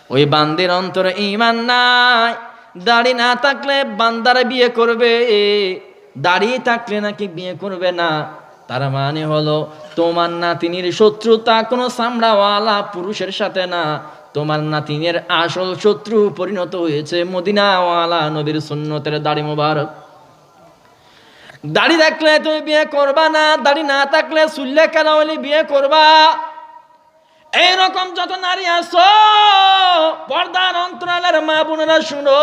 ওই বান্দির অন্তরে ঈমান নাই। দাড়ি না থাকলে বান্দারা বিয়ে করবে, দাড়ি থাকলে নাকি বিয়ে করবে না। তার মানে হলো তোমার নাতিনির শত্রুতা কোনো চামড়াওয়ালা পুরুষের সাথে না, তোমার নাতিনের আসল শত্রু পরিণত হয়েছে মদিনাওয়ালা নবীর সুন্নতের দাড়ি মোবারক। দাড়ি থাকলে তুমি বিয়ে করবা না, দাড়ি না থাকলে চুল্লে কেন হলে বিয়ে করবা। এইরকম যত নারী আছো পর্দার অন্তরালের মা বোনেরা শুনো,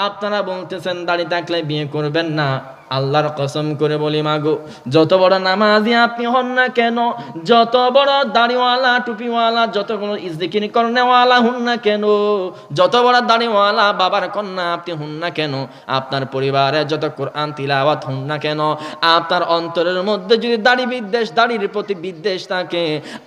আপনারা বলতেছেন দাড়ি থাকলে বিয়ে করবেন না। আল্লাহর কসম করে বলি মাগো, যত বড় নামাজি আপনি হন না কেন, যত বড় দাড়িওয়ালা টুপিওয়ালা, যত বড় ইজদিকির করনেওয়ালা হন না কেন, যত বড় দাড়িওয়ালা বাবার কন্যা আপনি হন না কেন, আপনার পরিবারে যত কোরআন তিলাওয়াত হন না কেন, আপনার অন্তরের মধ্যে যদি দাড়ি বিদ্বেষ, দাড়ির প্রতি বিদ্বেষ থাকে,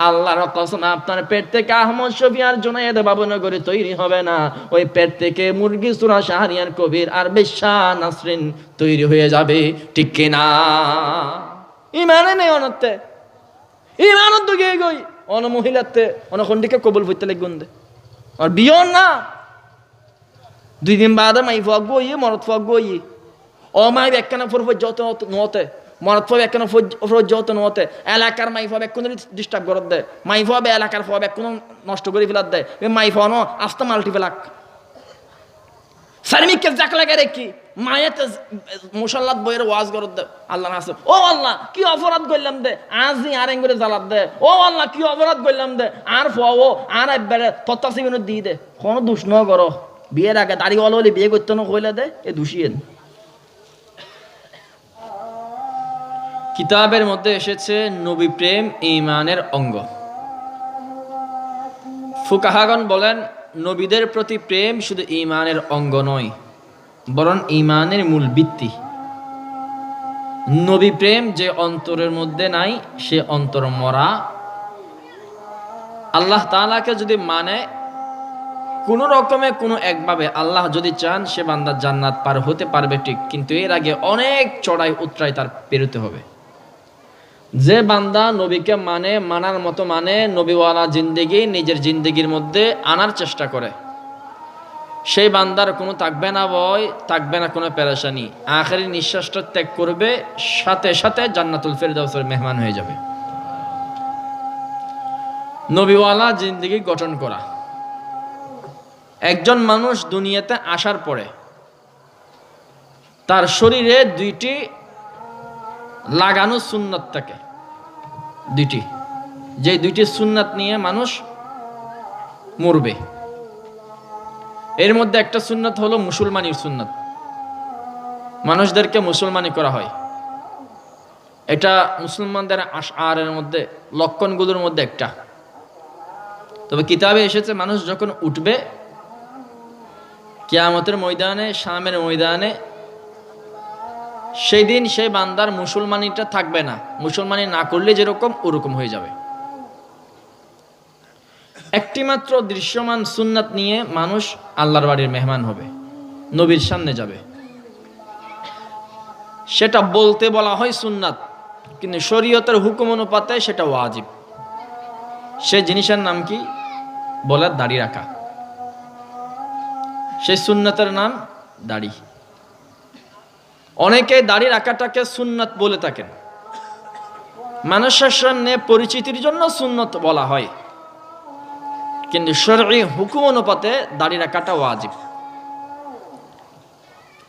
আল্লাহর কসম আপনার পেট থেকে আহমদ শফি আর জুনায়েদ বাবুনগরী তৈরি হবে না। ওই পেট থেকে মুরগি সুরা শাহরিয়ার কবির আর বেশ্যা নাসরিন তৈরি হয়ে যাবে। ঠিক কিনা? ইমানে নেই অনতে, ইমানত দুগে গই অন মহিলাতে অনখন্ডিকে কবুল হইতে লাগবেন দে আর বিয়ন না। 2 দিন বাদে মাই ফক গই মরত ফক গই ও মাই একখানা ফর যত নতে মরত ফব একখানা ফর যত নতে এলাকার মাই ফব একখান ডিস্টার্ব করত দে, মাই ফব এলাকার ফব একখান নষ্ট করে ফেলাত দে, মাই ফনো আস্তে মাল্টি ফেলাক সার্মিককে জাক লাগে রে কি মায়েতে মুসাল্লাত বইয়ের ওয়াজ করত দে। আল্লাহ নাসে ও আল্লাহ কি অপরাধ করলাম দে আজি আর এঙ্গরে জ্বালাত দে, ও আল্লাহ কি অপরাধ করলাম দে আর ফও আর একবারে তত্তাসিবিন দি দে। কোন দোষ ন করো, বিয়ের আগে দাড়ি ওয়ালা হলে বিয়ে করতে না কইলে দে এ দোষিয়েন। কিতাবের মধ্যে এসেছে নবী প্রেম ঈমানের অঙ্গ। ফুকাহাগণ বলেন নবীদের প্রতি প্রেম শুধু ঈমানের অঙ্গ নয়, বরং ঈমানের মূল ভিত্তি। নবী প্রেম যে অন্তরের মধ্যে নাই সে অন্তর মরা। আল্লাহ তাআলাকে যদি মানে কোনো রকমে কোনো একভাবে আল্লাহ যদি চান সে বান্দা জান্নাত পার হতে পারবে ঠিক, কিন্তু এর আগে অনেক চড়াই উতরাই তার পেরোতে হবে। যে বান্দা নবীকে মানে, মানার মতো মানে, নবীওয়ালা জিন্দেগি নিজের জিন্দেগির মধ্যে আনার চেষ্টা করে, সেই বান্দার কোনো থাকবে না ভয়, থাকবে না কোনো পেরেশানি। আখেরি নিঃশ্বাসটা ত্যাগ করবে, সাথে সাথে জান্নাতুল ফেরদাউসের মেহমান হয়ে যাবে। নবীওয়ালা জিন্দেগি গঠন করা। একজন মানুষ দুনিয়াতে আসার পরে তার শরীরে 2টি লাগানো সুন্নাত থাকে, 2টি, যে 2টি সুন্নাত নিয়ে মানুষ মরবে। এর মধ্যে একটা সুন্নাত হলো মুসলমানির সুন্নাত, মানুষদেরকে মুসলমানি করা হয়। এটা মুসলমানদের আশআরের মধ্যে লক্ষণগুলোর মধ্যে একটা। তবে কিতাবে এসেছে মানুষ যখন উঠবে কিয়ামতের ময়দানে, শামের ময়দানে, সেই দিন সেই বান্দার মুসলমানিটা থাকবে না, মুসলমানি না করলে যেরকম ওরকম হয়ে যাবে। একটি মাত্র দৃশ্যমান সুন্নাত নিয়ে মানুষ আল্লাহর বাড়ির মেহমান হবে, নবীর সামনে যাবে। সেটা বলতে বলা হয় সুন্নাত, কিন্তু শরীয়তের হুকুম অনুপাতে সেটা ওয়াজিব। সে জিনিসের নাম কি? বলে দাড়ি রাখা। সেই সুন্নাতের নাম দাড়ি। অনেকে দাড়ি রাখাটাকে সুন্নাত বলে থাকেন, মানুষের সামনে পরিচিতির জন্য সুন্নাত বলা হয়, কিন্তু শরঈ হুকুম অনুপাতে দাড়ি রাখাটা ওয়াজিব।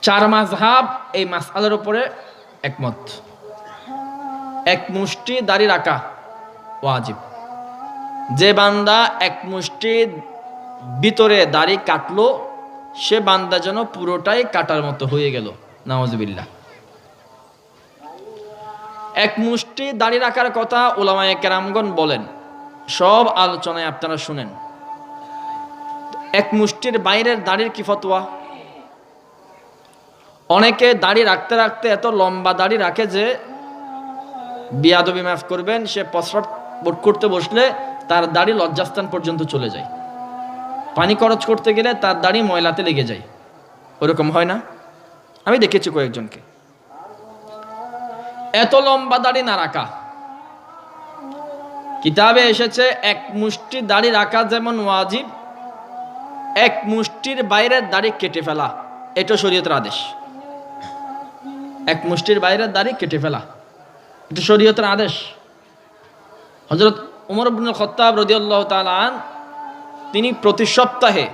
4 মাযহাব এই মাসআলার উপরে একমত। এক মুষ্টি দাড়ি রাখা ওয়াজিব। যে বান্দা এক মুষ্টি ভিতরে দাড়ি কাটলো সে বান্দা যেন পুরোটাই কাটার মতো হয়ে গেল, নাউজুবিল্লাহ। এক মুষ্টি দাড়ি রাখার কথা উলামায়ে কেরামগণ বলেন, সব আলোচনায় আপনারা শুনেন। এক মুষ্টির বাইরের দাড়ির কি ফতোয়া? অনেকে দাড়ি রাখতে রাখতে এত লম্বা দাড়ি রাখে যে, বিয়াদবি মাফ করবেন, সে প্রস্রাব করতে বসলে তার দাড়ি লজ্জাস্থান পর্যন্ত চলে যায়, পানি খরচ করতে গেলে তার দাড়ি ময়লাতে লেগে যায়। ওরকম হয় না? আমি দেখেছি কয়েকজনকে। এত লম্বা দাড়ি না রাখা। কিতাবে এসেছে এক মুষ্টি দাড়ি রাখা যেমন ওয়াজিব, এক মুষ্টির বাইরের দাড়ি কেটে ফেলা, এটা শরীয়তের আদেশ। এক মুষ্টির বাইরের দাড়ি কেটে ফেলা, এটা শরীয়তের আদেশ। হযরত ওমর ইবনুল খাত্তাব রাদিয়াল্লাহু তাআলা আন, তিনি প্রতি সপ্তাহে,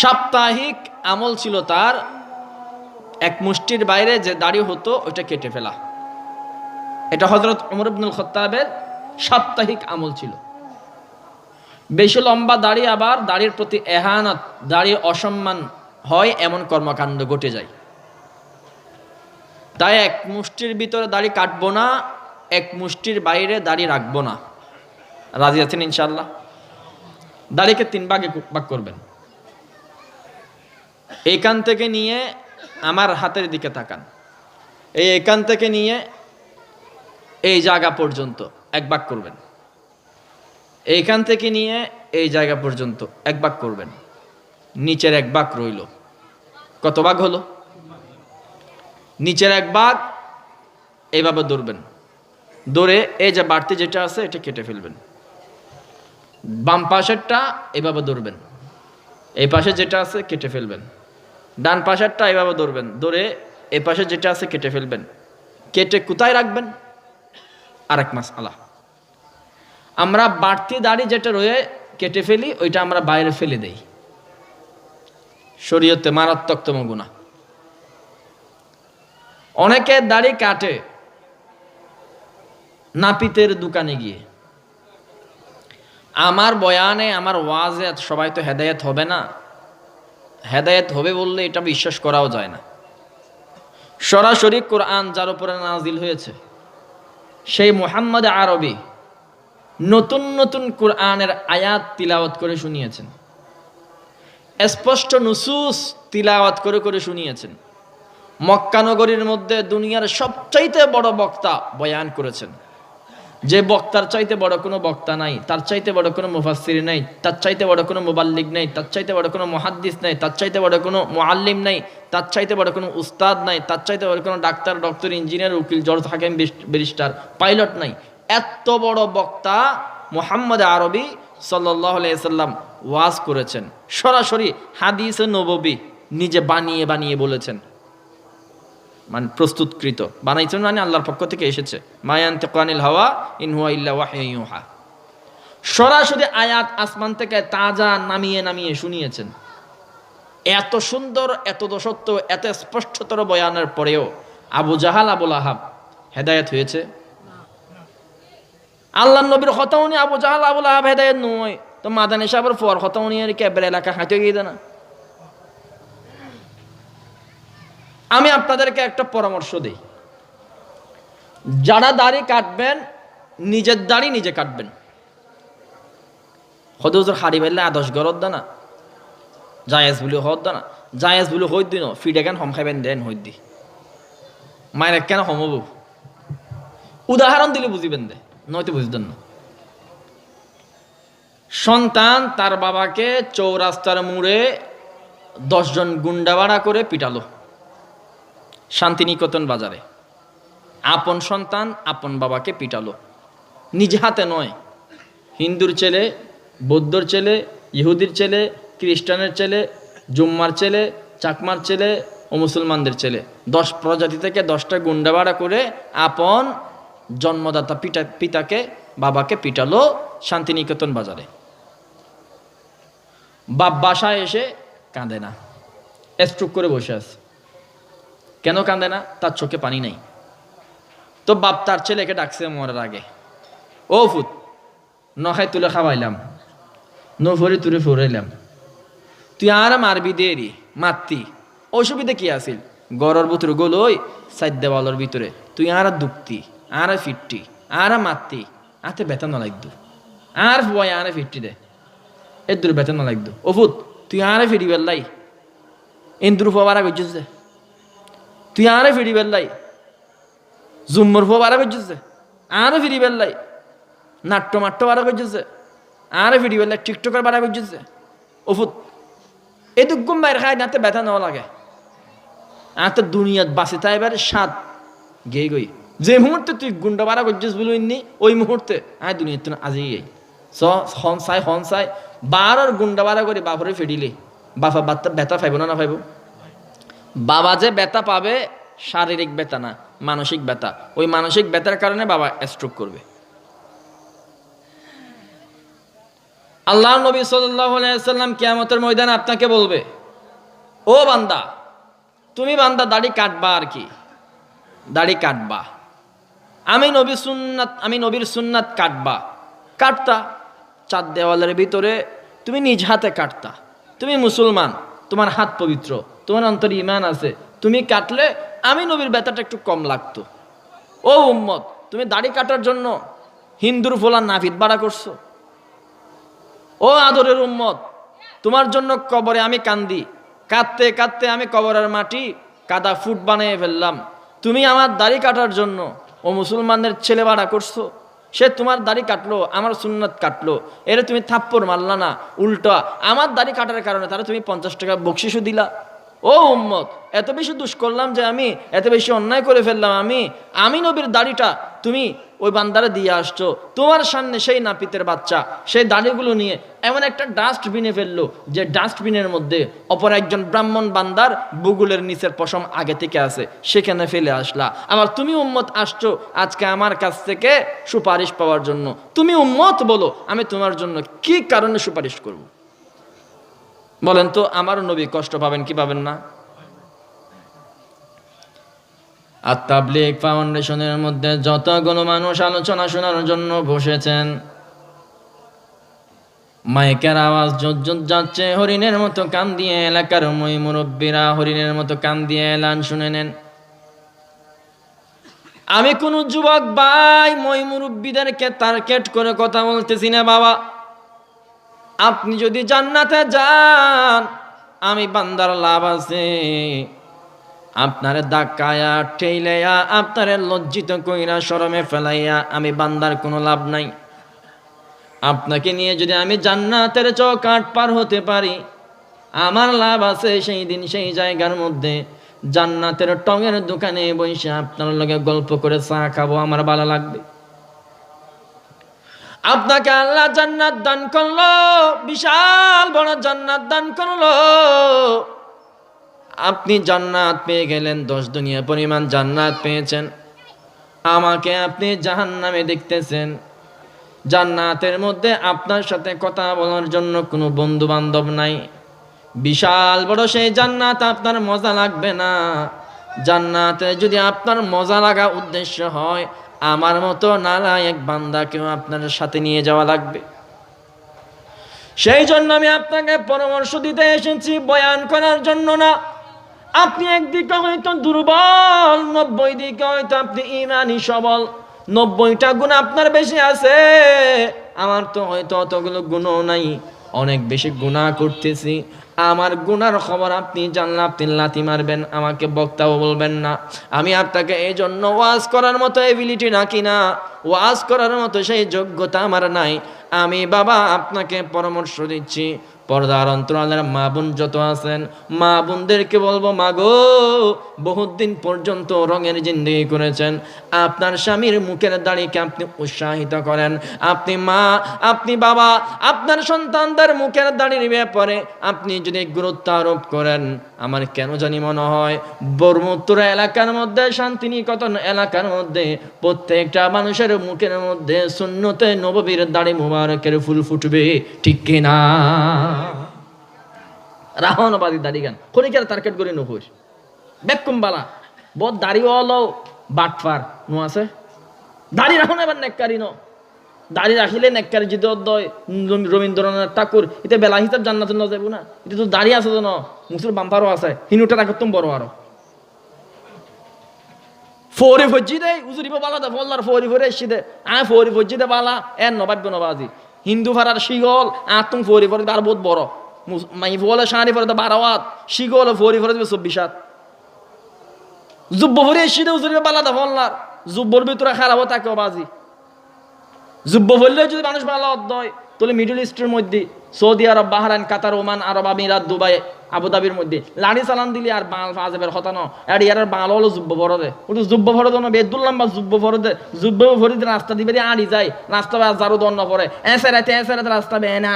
সাপ্তাহিক আমল ছিল তার, এক মুষ্টির বাইরে যে দাড়ি হতো ওইটা কেটে ফেলা। এটা হযরত ওমর ইবনুল খাত্তাবের সাপ্তাহিক আমল ছিল। বেশি লম্বা দাড়ি আবার দাড়ির প্রতি এহানত, দাড়ি অসম্মান হয় এমন কর্মকাণ্ড ঘটে যায়। তাই এক মুষ্টির ভিতরে দাড়ি কাটবো না, এক মুষ্টির বাইরে দাড়ি রাখবো না। রাজি আছেন ইনশাআল্লাহ? দাড়িকে 3 ভাগে ভাগ করবেন। এইখান থেকে নিয়ে আমার হাতের দিকে তাকান, এইখান থেকে নিয়ে এই জায়গা পর্যন্ত 1 ভাগ করবেন। এইখান থেকে নিয়ে এই জায়গা পর্যন্ত 1 ভাগ করবেন। নিচের 1 ভাগ রইল। কত ভাগ হলো? নিচের 1 ভাগ এইভাবে ধরবেন, ধরে এই যে বাড়তি যেটা আছে এটা কেটে ফেলবেন। বাম পাশেরটা এভাবে ধরবেন, এই পাশে যেটা আছে কেটে ফেলবেন। ডান পাশেরটা এভাবে ধরবেন, ধরে এই পাশে যেটা আছে কেটে ফেলবেন। কেটে কোথায় রাখবেন? আরেক মাসআলা, আমরা বাড়তি দাড়ি যেটা রয়ে কেটে ফেলি ওইটা আমরা বাইরে ফেলে দেই। শরীয়তে মারাত্মকতম গুনাহ। অনেকে দাড়ি কাটে নাপিতের দোকানে গিয়ে। আমার বয়ানে, আমার ওয়াজে সবাই তো হেদায়েত হবে না। হেদায়েত হবে বললে এটা বিশ্বাস করাও যায় না। সরাসরি কোরআন যার উপরে নাজিল হয়েছে সেই মুহাম্মদ আরবি নতুন নতুন কোরআনের আয়াত তিলাওয়াত করে শুনিয়েছেন, স্পষ্ট নুসুস তিলাওয়াত করে করে শুনিয়েছেন। মক্কা নগরীর মধ্যে দুনিয়ার সবচাইতে বড় বক্তা বয়ান করেছেন। যে বক্তার চাইতে বড় কোনো বক্তা নাই, তার চাইতে বড় কোনো মুফাসসির নাই, তার চাইতে বড় কোনো মুবাল্লিগ নাই, তার চাইতে বড় কোনো মুহাদ্দিস নাই, তার চাইতে বড় কোনো মুআল্লিম নাই, তার চাইতে বড় কোনো উস্তাদ নাই, তার চাইতে বড় কোনো ডাক্তার, ডক্টর, ইঞ্জিনিয়ার, উকিল, জজ, হাকিম, ব্যারিস্টার, পাইলট নাই। এত বড় বক্তা মুহাম্মদ আরবি সাল্লাল্লাহু আলাইহি সাল্লাম ওয়াজ করেছেন। সরাসরি হাদিসে নববী নিজে বানিয়ে বানিয়ে বলেছেন, মানে প্রস্তুতকৃত। বানাইছেন মানে আল্লাহর পক্ষ থেকে এসেছে। মা ইয়ানতিকু আনিল হাওয়া ইন হুয়া ইল্লা ওয়াহয়ুন ইউহা। সরাসরি আয়াত আসমান থেকে তাজা নামিয়ে নামিয়ে শুনিয়েছেন। এত সুন্দর, এত সত্য, এত স্পষ্টতর বয়ানের পরেও আবু জাহাল, আবুল আহাব হেদায়েত হয়েছে? আল্লাহর নবীর খতাউনি আবু জাহাল, আবুল আহাব হেদায়েত নয় তো মাদানী সাহেবের পর খতাউনি এর কেবর এলাকা হাঁটে গিয়ে না। আমি আপনাদেরকে একটা পরামর্শ দিই, যারা দাড়ি কাটবেন নিজের দাড়ি নিজে কাটবেন। হদুজুর হাড়ি বেললে আদর্শ গরদ দানা জায়েজ বলে হদ দানা, জায়েজ বলে হই দিন ফিডে কেন হম খাইবেন দেন হই দি মায়ের কেন হমব। উদাহরণ দিলে বুঝিবেন দে, নয়তো বুঝতেন না। সন্তান তার বাবাকে চৌরাস্তার মোড়ে 10 জন গুন্ডা ভাড়া করে পিটালো শান্তিনিকেতন বাজারে। আপন সন্তান আপন বাবাকে পিটালো, নিজে হাতে নয়। হিন্দুর ছেলে, বৌদ্ধর ছেলে, ইহুদির ছেলে, খ্রিস্টানের ছেলে, জুম্মার ছেলে, চাকমার ছেলে ও মুসলমানদের ছেলে 10 প্রজাতি থেকে 10টা গুন্ডা ভাড়া করে আপন জন্মদাতা পিতাকে, বাবাকে পিটালো শান্তিনিকেতন বাজারে। বাপ বাসায় এসে কাঁদে না, স্ট্রোক করে বসে আছে। কেন কাঁদে না? তার চোখে পানি নাই। তো বাপ তার ছেলেকে ডাকছে মরার আগে, ও ফুত নখাই তুলে খাওয়াইলাম, নফরি তুলে ফুরাইলাম, তুই আর মারবি দেরি মারতি, অসুবিধা কি আছিল? গরর ভিতরে গোলই সাইড দেওয়ালের ভিতরে তুই আর দুঃখতি, আর ফিরতি, আর মারতি, আতে বেতন না লাগতো, আর ভয় আর ফিরতি দে এর দূর বেতন না লাগতো। ও ফুত তুই আর ফিরি বেল্লাই ইন্দুর ফোয়ারা করছিস, তুই আরে ফিরি বেল্লাই জুম্মর ফো বারা করছিস, আরে ফিরি বেল্লাই নাট্য মাট্য বারা করছিস, আরে ফিরি বেল্লাই টিকটকার বারা করছিস। ওফুত এই তো গুম বাইর খাই নাতে ব্যথা নেওয়া লাগে। আর তো দুনিয়াত বাঁচে তাই এবার সাত গে গই যে মুহূর্তে তুই গুন্ডা বারা করছিস বলুননি ওই মুহূর্তে আয় দুনিয়ার তো আজই হনসাই বারর গুন্ডা বাড়া করে বাপরে ফেডিলে বাপা ব্যথা পাইব না পাইব? বাবা যে ব্যথা পাবে শারীরিক ব্যথা না, মানসিক ব্যথা। ওই মানসিক ব্যথার কারণে বাবা স্ট্রোক করবে। আল্লাহ নবী সাল্লাল্লাহু আলাইহি ওয়াসাল্লাম কিয়ামতের ময়দানে আপনাকে বলবে, ও বান্দা, তুমি বান্দা দাড়ি কাটবা, আর কি দাড়ি কাটবা, আমি নবীর সুন্নাত কাটতা চার দেওয়ালের ভিতরে তুমি নিজ হাতে কাটতা। তুমি মুসলমান, তোমার হাত পবিত্র, তোমার অন্তরে ঈমান আছে, তুমি কাটলে আমি নবীর ব্যথাটা একটু কম লাগতো। ও উম্মত, তুমি দাড়ি কাটার জন্য হিন্দুর ফোলা নাভিদ বাড়া করছো। ও আদরের উম্মত, তোমার জন্য কবরে আমি কান্দি, কাঁদতে কাঁদতে আমি কবরের মাটি কাদা ফুট বানিয়ে ফেললাম। তুমি আমার দাড়ি কাটার জন্য ও মুসলমানদের ছেলে বাড়া করছো। সে তোমার দাড়ি কাটলো, আমার সুন্নাত কাটলো, এর তুমি থাপ্পড় মারলা না, উল্টা আমার দাড়ি কাটার কারণে তারা তুমি 50 টাকা বকশিশও দিলা। ও উম্মত, এত বেশি দুষ করলাম যে আমি, এত বেশি অন্যায় করে ফেললাম আমি নবীর দাড়িটা তুমি ওই বান্দারে দিয়ে আসছো। তোমার সামনে সেই নাপিতের বাচ্চা সেই দাড়িগুলো নিয়ে এমন একটা ডাস্টবিনে ফেললো যে ডাস্টবিনের মধ্যে অপর একজন ব্রাহ্মণ বান্দার বুগুলের নিচের পশম আগে থেকে আছে, সেখানে ফেলে আসলা। আবার তুমি উম্মত আসছো আজকে আমার কাছ থেকে সুপারিশ পাওয়ার জন্য। তুমি উম্মত বলো, আমি তোমার জন্য কি কারণে সুপারিশ করব? বলেন তো, আমার নবী কষ্ট পাবেন কি পাবেন না? আর তাবলীগ ফাউন্ডেশনের মধ্যে যতগুলো মানুষ আলোচনা শোনার জন্য বসেছেন, মাইকের আওয়াজ জোর যাচ্ছে, হরিণের মতো কান দিয়ে এলাকার মই মুরব্বীরা হরিণের মতো কান দিয়ে এলান শুনে নেন। আমি কোন যুবক ভাই মই মুরব্বীদেরকে টার্গেট করে কথা বলতেছি না বাবা। আপনি যদি জান্নাতে যান, আমি বান্দার লাভ আছে। আপনারে ধাক্কায়া ঠেইলাইয়া আপনারে লজ্জিত কইরা শরমে ফেলাইয়া আমি বান্দার কোনো লাভ নাই। আপনাকে নিয়ে যদি আমি জান্নাতের চৌকাঠ পার হতে পারি, আমার লাভ আছে। সেই দিন সেই জায়গার মধ্যে জান্নাতের টঙের দোকানে বসে আপনার লগে গল্প করে চা খাবো, আমার ভালো লাগবে। আপনাকে আল্লাহ জান্নাত দান করলো, বিশাল বড় জান্নাত দান করলো। আপনি জান্নাত পেয়ে গেলেন, 10 দুনিয়া পরিমাণ জান্নাত পেয়েছেন। আমাকে আপনি জাহান্নামে দেখতেছেন। জান্নাতের মধ্যে আপনার সাথে কথা বলার জন্য কোনো বন্ধু বান্ধব নাই। বিশাল বড় সেই জান্নাত, আপনার মজা লাগবে না। জান্নাতে যদি আপনার মজা লাগা উদ্দেশ্য হয়, আমার মতো নালায়েক বান্দাকেও আপনার সাথে নিয়ে যাওয়া লাগবে। সেই জন্য আমি আপনাকে পরামর্শ দিতে এসেছি, বয়ান করার জন্য না। আপনি একদিকে হয়তো দুর্বল, 90 দিকে হয়তো আপনি ইমানি সবল। 90টা গুণ আপনার বেশি আছে, আমার তো হয়তো অতগুলো গুণও নাই, অনেক বেশি গুনাহ করতেছি। আমার গুনার খবর আপনি জানলে আপনি লাথি মারবেন, আমাকে বক্তাও বলবেন না। আমি আপনাকে এই জন্য ওয়াজ করার মতো এবিলিটি রাখি না, ওয়াজ করার মতো সেই যোগ্যতা আমার নাই। আমি বাবা আপনাকে পরামর্শ দিচ্ছি, পর্দার অন্তরালের মা বোন যত আছেন, মা বোনদেরকে বলবো, মা গো, বহুত দিন পর্যন্ত রঙের জিন্দেগি করেছেন, আপনার স্বামীর মুখের দাড়িকে আপনি উৎসাহিত করেন। আপনি মা, আপনি বাবা, আপনার সন্তানদের মুখের দাড়ির ব্যাপারে আপনি যদি গুরুত্ব আরোপ করেন, আমার কেন জানি মনে হয় বর্মুত্তরা এলাকার মধ্যে, শান্তিনিকেতন এলাকার মধ্যে প্রত্যেকটা মানুষের মুখের মধ্যে সুন্নতে নববীর দাড়ি মুবারকের ফুল ফুটবে, ঠিক কিনা? রাহনবাদী দাড়ি গান খনিকের টার্গেট করে নহুর বেকুমবালা বহুত দাড়ি হলো বাটফার নো আছে দাড়ি রাখুন। এবার নেককারি ন দাড়ি রাখিলে নেককারি যদি অদ্দয় রবীন্দ্রনাথ ঠাকুর এতে বেলা হিসাব জান্নাত ন যাবো না। এটা তো দাড়ি আছে তো ন, মুসুর বাম্পারও আছে, হিনুটা রাখত তুমি বড় আরো ফৌরি ফজ্জি দে উজুরিব বালা দে ফল্লার ফৌরি ফরে এসি দে ফৌরি ফজ্জি দে বালা এর নবাব্য নবাজি হিন্দু ভাড়ার শিগল তুম ফৌরি ফরে আর বহুত বড় মাই ফলে সারি ফরে 12 হাত, শিগল ফৌরি ফরে 24 হাত। জুব্ব ফরে এসি দে উজুরিব বালা দে ফল্লার জুব্বর ভিতরে খারাপ থাকে বাজি। জুব্ব ফরলে যদি মানুষ ভালো অধ্যয় তাহলে মিডল ইস্টের মধ্যে সৌদি আরব, বাহরাইন, কাতার, ওমান, আরব আমিরাত, দুবাই আবুধাবির মধ্যে লাড়ি চালান দিলি আর বাল ফাজেবের হতা ন আর ইয়ার বাল হলো যুব্ব ভরদে ওটা যুব্ব ভরদ না বেদুল্লাম বা যুব্ব ভরদে যুব্ব ভরিতে রাস্তা দিবে আড়ি যায় রাস্তা জারু দন্ন পরে এসেরাতে রাস্তা বে না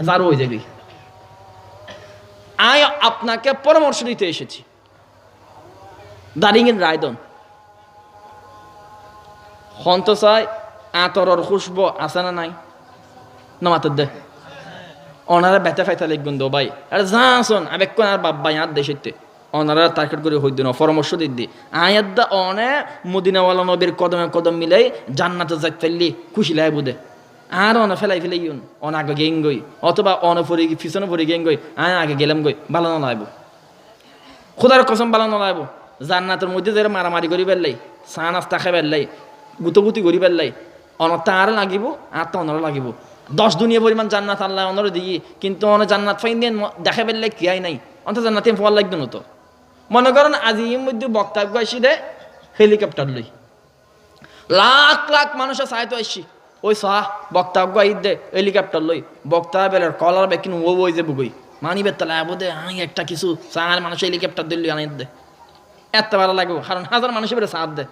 জারু হয়ে যাবি। আয় আপনাকে পরামর্শ দিতে এসেছি, দারিঙের রায়দন হন্ত চাই আতরর খুশব আছে না নাই না মাতার দে ওনারা বেতে ফাইতা লিখবেন দো ভাই আর যা আসুন আবেক্ষণ আর বাব্বা ইয়ার দেশেতে ওনারা টার্গেট করে হইত না পরামর্শ দিদি আয়াত দা অনে মদিনাওয়ালা নবীর কদমে কদম মিলাই জান্নাতে যাই ফেললি খুশি লাই বুদে আর অনে ফেলাই ফেলাই ইউন অন আগে গেং গই অথবা অনে পরে পিছনে পরে গেং গই আগে গেলাম গই ভালো না লাইব খোদার কসম ভালো না লাইব জান্নাতের মধ্যে যারা মারামারি করি বেললাই চা নাস্তা খাই বেললাই গুতগুতি করি বেললাই অনতা আর লাগিব আর তো অনর লাগিব 10 দুনিয়া পরিমাণ জান্নাত আল্লাহ অনর দিই কিন্তু অনেক জান্নাত ফাইন দিয়ে দেখা বেললে কি আই নাই অন্ত জান্নাতে ফল লাগবে না তো মনে করেন আজি এর মধ্যে বক্তব্য আসি দে হেলিকপ্টার লই লাখ লাখ মানুষের সাহায্য আসছি ওই সাহ বক্তব্য আই দে হেলিকপ্টার লই বক্তব্য বেলার কলার বেকিন ও ওই যে বুগই মানিবে তাহলে আবদে আমি একটা কিছু চার মানুষ হেলিকপ্টার দিল্লি আনি দে এত ভালো লাগবে কারণ হাজার মানুষের বেড়ে সাথ দে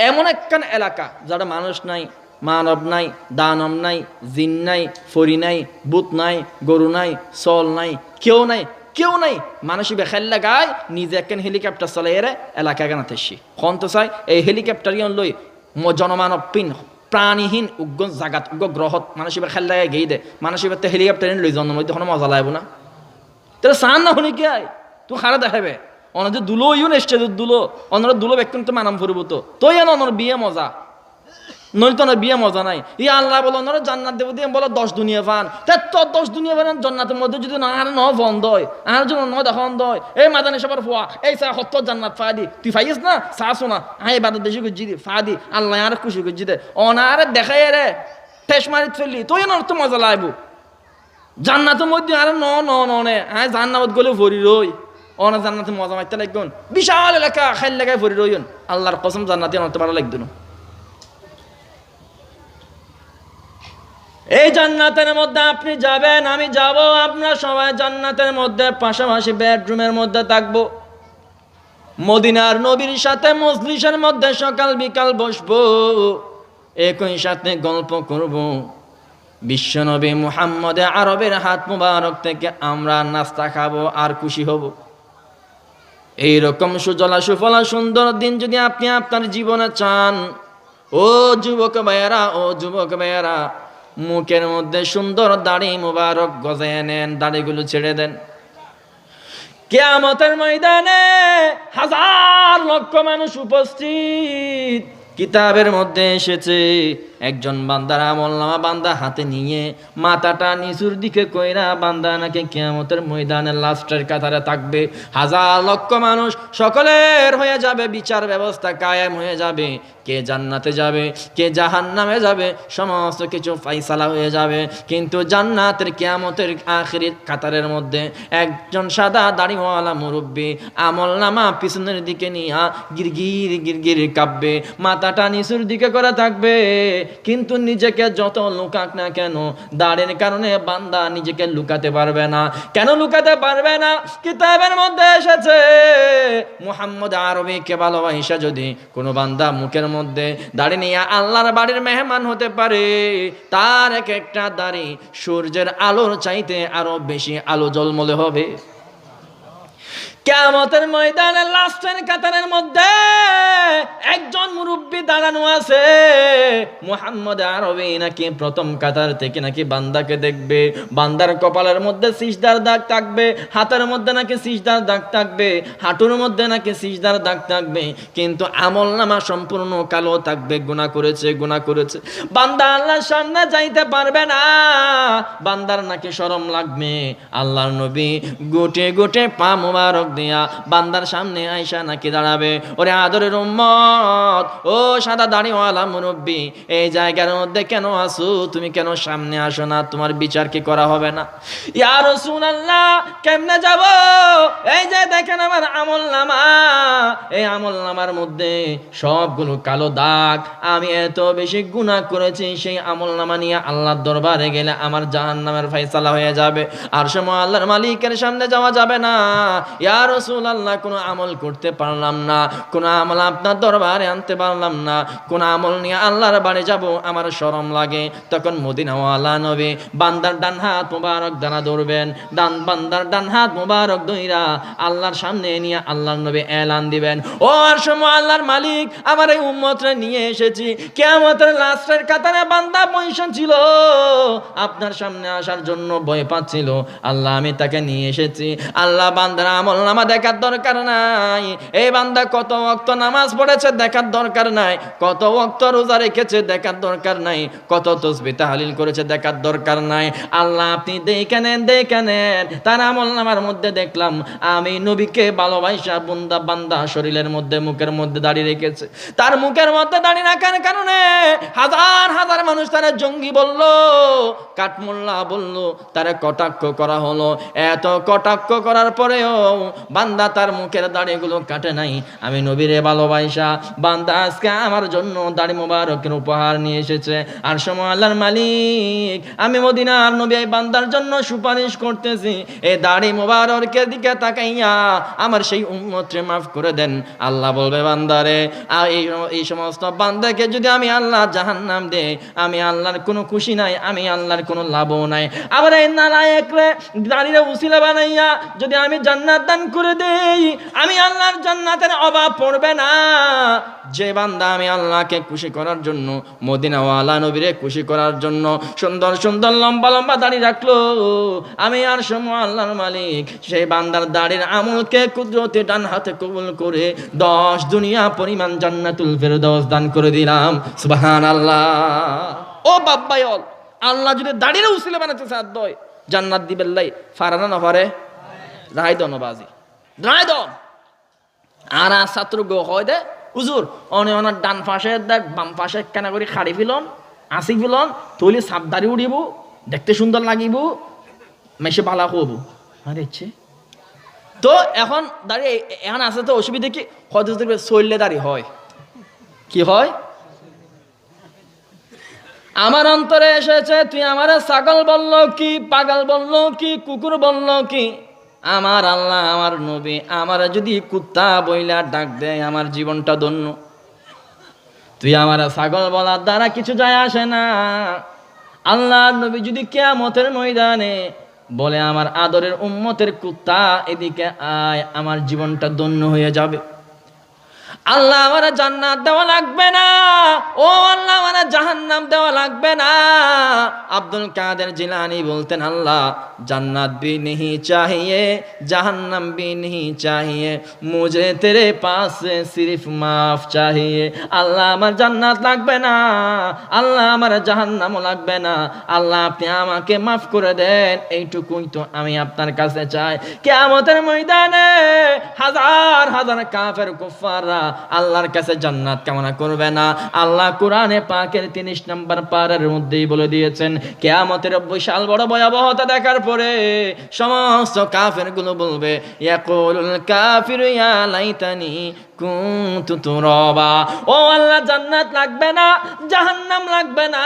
এমন একখান এলাকা যারা মানুষ নাই মানব নাই দানব নাই জিন নাই ফরি নাই ভূত নাই গরু নাই চল নাই কেউ নাই কেউ নাই মানুষ বেখাল্লা গায় নিজে একখান হেলিকপ্টার চলে এরে এলাকা গানাতে এসি কন্ত চাই এই হেলিকপ্টার লই জনমানব পিন প্রাণীহীন উগ্র জাগাত উগ্র গ্রহত মানুষ বেখাল্লা গায়ে গেই দে মানুষ হেলিকপ্টার লই জন্ম তখন মজা লাগবো না তোর সান না শুনি কি আয় তুই খারা দেখাবে অনদের দুলো ইউন স্টেজের দুলো অনরা দুলো ব্যক্তি তো মানাম ফুরবো তো তুই এন অনর বিয়ে মজা নইলে তো বিয়ে মজা নাই ই আল্লাহ বলো অনরা জান্নাত দেব দিয়ে বলো 10 দুনিয়া পান তো 10 দুনিয়া পান জান্নাতের মধ্যে যদি না আর ন বন্ধ হয় আর জন্য ন দেখুন দয় এই মাদানি সবার ফুয়া এই চা হত্য জান্নাত ফাদি তুই ফাইস না চা শোনা আই বাদ দেশে গুজি দি ফাদি আল্লাহ আর খুশি গুজি দে অনারে দেখাই রে ঠেস মারি ফেললি তুই এন তো মজা লাগবো জান্নাতের মধ্যে আর ন ন নে আয় জান্নাত গলে ভরি রই অনা জান্নাতে মজা মারতে লাগবেন বিশাল এলাকা খাইল লাগায় ভরি রইন আল্লাহর কসম জান্নাতে অনতে ভালো লাগবে না এই জান্নাতের মধ্যে আপনি যাবেন আমি যাব আমরা সবাই জান্নাতের মধ্যে পাশাপাশি বেডরুমের মধ্যে থাকবো মদিনার নবীর সাথে মজলিসের মধ্যে সকাল বিকাল বসবো একই সাথে গল্প করব বিশ্বনবী মুহাম্মদে আরবের হাত মুবারক থেকে আমরা নাস্তা খাবো আর খুশি হব এইরকম সুজলা সুফলা সুন্দর দিন যদি আপনি আপনার জীবনে চান ও যুবক ভাইয়েরা মুখের মধ্যে সুন্দর দাড়ি মুবারক গজায় নেন দাড়িগুলো ছেড়ে দেন কিয়ামতের ময়দানে হাজার লক্ষ মানুষ উপস্থিত কিতাবের মধ্যে এসেছে একজন বান্দার আমলনামা বান্দা হাতে নিয়ে মাথাটা নিচুর দিকে কইরা বান্দা নাকি কিয়ামতের ময়দানে লাস্টের কাতারে থাকবে হাজার লক্ষ মানুষ সকলের হয়ে যাবে বিচার ব্যবস্থা কায়েম হয়ে যাবে কে জান্নাতে যাবে কে জাহান্নামে যাবে সমস্ত কিছু ফাইসালা হয়ে যাবে কিন্তু জান্নাতের কিয়ামতের আখিরি কাতারের মধ্যে একজন সাদা দাড়িওয়ালা মুরব্বী আমলনামা পিছনের দিকে নিয়ে গিরগির গিরগির কাঁপবে মাথাটা নিচুর দিকে করে থাকবে কিন্তু নিজেকে যত লুকাক না কেন দাড়ির কারণে বান্দা নিজেকে লুকাতে পারবে না কেন লুকাতে পারবে না কিতাবের মধ্যে এসেছে মুহাম্মদ আরবীকে ভালোবাসা যদি কোনো বান্দা মুখের মধ্যে দাড়ি নিয়ে আল্লাহর বাড়ির মেহমান হতে পারে তার এক একটা দাড়ি সূর্যের আলোর চাইতে আরো বেশি আলো ঝলমলে হবে কিয়ামতের ময়দানে লাস্টের কাতারের মধ্যে একজন মুরব্বি দাঁড়ানো আছে মুহাম্মদ আরবী নাকি প্রথম কাতার থেকে নাকি বান্দাকে দেখবে বান্দার কপালের মধ্যে সিজদার দাগ থাকবে হাতের মধ্যে নাকি সিজদার দাগ থাকবে হাঁটুর মধ্যে নাকি সিজদার দাগ থাকবে কিন্তু আমলনামা সম্পূর্ণ কালো থাকবে গুনাহ করেছে বান্দা আল্লাহর সামনে যাইতে পারবে না বান্দার নাকি শরম লাগবে আল্লাহর নবী গোটে গোটে পা মুবারক দিয়া বান্দার সামনে আয়সা নাকি দাঁড়াবে, ওরে আদরের উম্মত, ও সাদা দাড়িওয়ালা মুরব্বী, এই জায়গার মধ্যে কেন আসো? তুমি কেন সামনে আসো না? তোমার বিচার কি করা হবে না? ইয়া রাসূলুল্লাহ, কেমনে যাব? এই যে দেখেন আমার আমলনামা, এই আমলনামার মধ্যে সবগুলো কালো দাগ। আমি এত বেশি গুনাহ করেছি, সেই আমলনামা নিয়ে আল্লাহর দরবারে গেলে আমার জাহান্নামের ফয়সালা হয়ে যাবে। আর সময় আল্লাহর মালিকের সামনে যাওয়া যাবে না। ইয়া রাসূলুল্লাহ, কোনো আমল করতে পারলাম না, কোনো আমল আপনার দরবারে আনতে পারলাম না, কোন আমল নিয়ে আল্লাহর বাড়ি যাব, আমার শরম লাগে। তখন মদিনাওয়ালা নবী বান্দার ডান হাত মুবারক দানা ধরবেন, বান্দার ডান হাত মুবারক ধইরা আল্লাহর সামনে নিয়ে আল্লাহর নবী এলান দিবেন, ও আর সময় আল্লাহর মালিক, আমার এই উম্মতরে নিয়ে এসেছি, কিয়ামতের লাস্টের কাতারে বান্দা পয়সন ছিল, আপনার সামনে আসার জন্য ভয় পাচ্ছিল, আল্লাহ আমি তাকে নিয়ে এসেছি। আল্লাহ বান্দার আমলনামা দেখার দরকার নাই, এই বান্দা কত ওয়াক্ত নামাজ পড়েছে দেখার দরকার নাই, কত ওয়াক্ত রোজা রেখেছে দেখার দরকার নাই, কত তাসবিহ তাহলিল করেছে দেখার দরকার নাই। আল্লাহ আপনি দেখে নেন, দেখে নেন। তার আমলনামার মধ্যে দেখলাম আমি নবীকে ভালোবাসা বান্দা শরীরের মধ্যে, মুখের মধ্যে দাঁড়িয়ে রেখেছে। তার মুখের মধ্যে দাঁড়িয়ে রাখার কারণে হাজার হাজার মানুষ তারা জঙ্গি বলল, কাঠমোল্লা বলল, তারা কটাক্ষ করা হলো। এত কটাক্ষ করার পরেও বান্দা তার মুখের দাড়িগুলো কাটে নাই। আমি নবীরে ভালোবাসা বান্দা আজকে আমার জন্য দাড়ি মোবারকের উপহার নিয়ে এসেছে। আর সময় আল্লাহর মালিক, আমি মদিনার নবী এই বান্দার জন্য সুপারিশ করতেছি, এই দাড়ি মোবারকের দিকে তাকাইয়া আমার সেই উম্মতকে মাফ করে দেন। আল্লাহ বলবে বান্দারে, এই সমস্ত বান্দাকে যদি আমি আল্লাহ জাহান্নাম দেই, আমি আল্লাহর কোনো খুশি নাই, আমি আল্লাহর কোনো লাভও নাই। আবার এই নালায়েকরে দাড়িরে উসিলা বানাইয়া যদি আমি জান্নাত দান করে দেই, আমি আল্লাহর জান্নাতের অভাব পড়বে না। যে বান্দা আমি আল্লাহকে খুশি করার জন্য, মদিনাওয়ালা নবীরে খুশি করার জন্য সুন্দর সুন্দর লম্বা লম্বা দাড়ি রাখলো, আমি আর সময় আল্লাহর মালিক সেই বান্দার দাড়ির আমলকে কুদরতে ডান হাতে কবুল করে 10 দুনিয়া পরিমাণ জান্নাতুল ফেরদৌস দান করে দিলাম। সুবহানাল্লাহ। ও বাব্বায়ল, আল্লাহ যদি দাড়িরে উসিলা বানাতে সাধ্য হয়, জান্নাত দিবেন লাই ফারানা না পারে, রায় দনবাজি রায় দন। আর ছাত্র গো হয় দে হুজুর, অনে ওনার ডান পাশে দেখ, বাম পাশে কেনা করে খাড়ি ফিলন, আসি ফিলন, তৈলি সাবদারি উড়িব, দেখতে সুন্দর লাগিব, মেশে পালা হবো। আরে ইচ্ছে তো এখন দাঁড়িয়ে এখন আসে তো অসুবিধা কি হয়তো চললে দাঁড়িয়ে হয় কি হয়? আমার অন্তরে এসেছে, তুই আমার ছাগল বলল কি, পাগল বলল কি, কুকুর বলল কি, আমার আল্লাহ আমার নবী আমার যদি কুত্তা বইলা ডাক দেয় আমার জীবনটা ধন্য। তুই আমার ছাগল বলার দ্বারা কিছু যায় আসে না। আল্লাহ নবী যদি কিয়ামতের ময়দানে বলে আমার আদরের উম্মতের কুত্তা এদিকে আয়, আমার জীবনটা ধন্য হয়ে যাবে। আল্লাহ আমার জান্নাত দেওয়া লাগবে না, ও আল্লাহ আমার জাহান্নাম দেওয়া লাগবে না। আব্দুল কাদের জিলানী বলতেন, আল্লাহ জান্নাত भी नहीं चाहिए, जहन्नम भी नहीं चाहिए, मुझे तेरे पास से सिर्फ माफ चाहिए। আল্লাহ আমার জান্নাত লাগবে না, আল্লাহ আমার জাহান্নামও লাগবে না, আল্লাহ আপনি আমাকে মাফ করে দেন, এইটুকুই তো আমি আপনার কাছে চাই। কিয়ামতের ময়দানে হাজার হাজার কাফের কুফাররা আল্লাহর কাছে জান্নাত কামনা করবে না। আল্লাহ কোরআনে পাকের 30 নম্বর পারার মধ্যেই বলে দিয়েছেন, কিয়ামতের বিশাল বড় ভয়াবহতা দেখার পরে সমস্ত কাফের গুলো বলবে, ইয়াকুলুল কাফিরু ইয়া লাইতানি কুনতু তুরাবা। ও আল্লাহ জান্নাত লাগবে না, জাহান্নাম লাগবে না,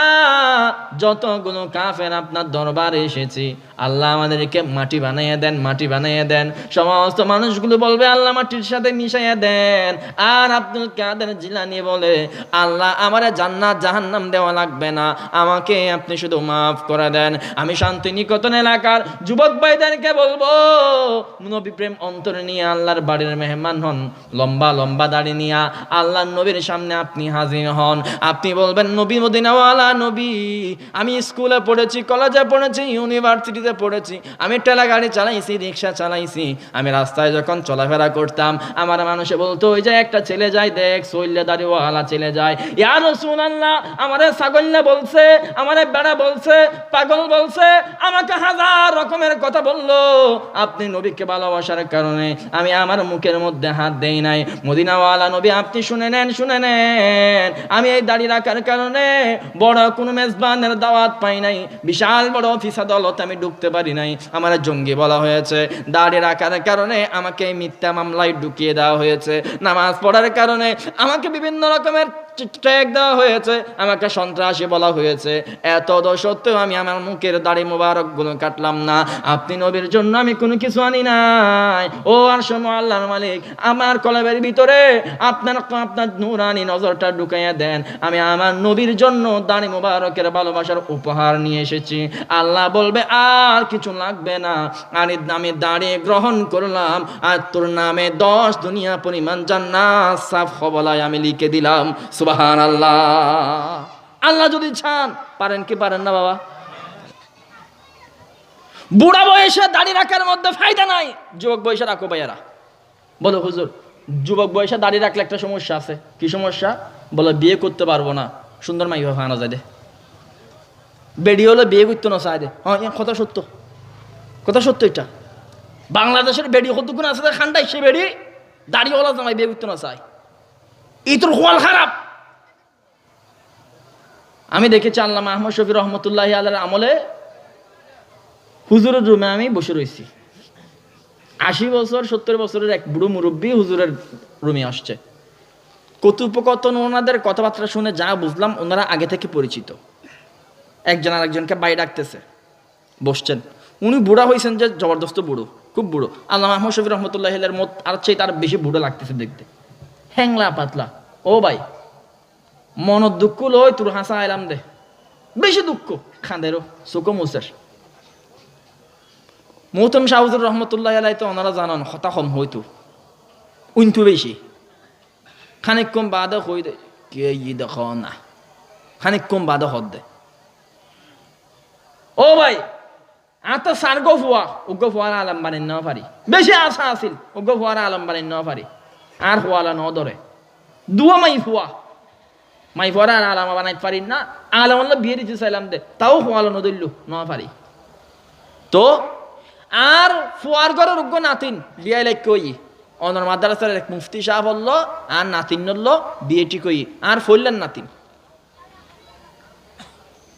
যতগুলো কাফের আপনার দরবারে এসেছি আল্লাহ আমাদেরকে মাটি বানাইয়া দেন, মাটি বানাইয়া দেন। সমস্ত মানুষগুলো বলবে আল্লাহ মাটির সাথে মিশাইয়া দেন। আর আব্দুল কাদের জিলানী বলে, আল্লাহ আমার জান্নাত জাহান্নাম দেওয়া লাগবে না, আমাকে আপনি শুধু মাফ করে দেন। আমি শান্তিনিকেতন এলাকার যুবক ভাইদেরকে বলবো, নবী প্রেম অন্তরে নিয়ে আল্লাহর বাড়ির মেহমান হন, লম্বা লম্বা দাড়ি নিয়া আল্লাহ নবীর সামনে আপনি হাজির হন, আপনি বলবেন নবী মদিনাওয়ালা নবী, আমি স্কুলে পড়েছি, কলেজে পড়েছি, ইউনিভার্সিটিতে পড়েছি, আমি ঠেলা গাড়ি চালাইছি, রিক্সা চালাইছি, আমি রাস্তায় যখন চলাফেরা করতাম আমার মানুষে বলতো ওই যে একটা ছেলে যায় দেখ, সইলে দাড়িওয়ালা ছেলে যায়। ইয়া রাসূলুল্লাহ, আমারে ছাগল বলছে, আমারে বেড়া বলছে, পাগল বলছে, আমাকে হাজার রকমের কথা বললো, আপনি নবীকে ভালোবাসার কারণে আমি আমার মুখের মধ্যে হাত দেই নাই। মদিনাওয়ালা নবী আপনি শুনে নেন, শুনে নেন, আমি এই দাড়ি রাখার কারণে বড় কোনো মেজবানের দাওয়াত পাই নাই, বিশাল বড় অফিস আদালত আমি ঢুকতে পারি নাই, আমার জঙ্গি বলা হয়েছে, দাড়ি রাখার কারণে আমাকে মিথ্যা মামলায় ঢুকিয়ে দেওয়া হয়েছে, নামাজ পড়ার কারণে আমাকে বিভিন্ন রকমের ট্যাগ দেওয়া হয়েছে, আমাকে সন্ত্রাসী বলা হয়েছে, এত সত্ত্বেও আমি আমার মুখের দাড়ি মোবারক গুলো কাটলাম না। আপনি নবীর জন্য আমি কোনো কিছু আনি নাই। ও আরশের আল্লাহর মালিক, আমার কলবের ভিতরে আপনার নূরানি নজরটা ঢুকাইয়া দেন, আমি আমার নবীর জন্য দাড়ি মোবারকের ভালোবাসার উপহার নিয়ে এসেছি। আল্লাহ বলবে আর কিছু লাগবে না, আমি দাড়ি গ্রহণ করলাম, আর তোর নামে 10 দুনিয়া পরিমাণ জান্নাত সাফ কবলায় আমি লিখে দিলাম। সুবহানাল্লাহ। আল্লাহ যদি চান, পারেন কি পারেন না বাবা? বুড়া বয়সে দাড়ি রাখার মধ্যে ফায়দা নাই, যুবক বয়সে রাখো ভাইয়ারা। বলো হুজুর, যুবক বয়সে দাড়ি রাখলে একটা সমস্যা আছে। কি সমস্যা? বলো বিয়ে করতে পারবো না, সুন্দর মাই হানা যায় দে, বেডি হলে বিয়ে করতে না চায় দে। হ্যাঁ, কথা সত্য, কথা সত্য। এটা বাংলাদেশের বেডি কতক্ষণ আছে খান্ডাই, সে বেডি দাড়িওয়ালা জামাই বিয়ে করতে না চায়, এই তোর খোয়াল খারাপ। আমি দেখেছি আল্লামা আহমদ শফি রহমতুল্লাহ আলাইহির আমলে হুজুরের রুমে আমি বসে রয়েছি, 80 বছর 70 বছরের এক বুড়ো মুরব্বী হুজুরের রুমে আসছে। কথোপকথন ওনাদের কথাবার্তা শুনে যা বুঝলাম ওনারা আগে থেকে পরিচিত। একজন আরেকজনকে বাই ডাকতেছে, বসছেন। উনি বুড়া হয়েছেন যে জবরদস্ত বুড়ো, খুব বুড়ো। আল্লামা আহমদ শফি রহমতুল্লাহ আলাইহির মত আর চেয়ে তার বেশি বুড়ো লাগতেছে দেখতে, হ্যাংলা পাতলা। ও ভাই, মন দুঃখ লই তোর হাসা আইলাম দে, বেশি দুঃখ খাঁদেরও চোখো মুসের। মৌতম শাহুজুর রহমতুল্লাহ আলাই তো ওনারা জানান হতা কম হইতো, উইন্তু বেশি। খানিক কম বাদে হই দে কে ই দেখ না, খানিক কম বাদে হদ দে। ও ভাই, আত সার গো ফুয়া উগ্র ফুয়ারা আলম বানিয়ে নেওয়া পারি, বেশি আশা আছিল উগ্র ফুয়ারা আলম বানিয়ে নেওয়া পারি, আর ফুয়ালা ন ধরে দুয়া মাই ফুয়া, মাই ফুয়ারা আর আলামা বানাইতে পারি না। আলাম আল্লাহ বিয়ে দিতে চাইলাম দে, তাও ফুয়ালা নদইল নেওয়া পারি। তো আর ফুয়ার ঘরের উগ্র নাতিন বিয়াই লাগ কই অনর মাদ্রাসার এক মুফতি সাহেব বলল, আর নাতিন নল বিয়েটি কই আর ফইলেন নাতিন।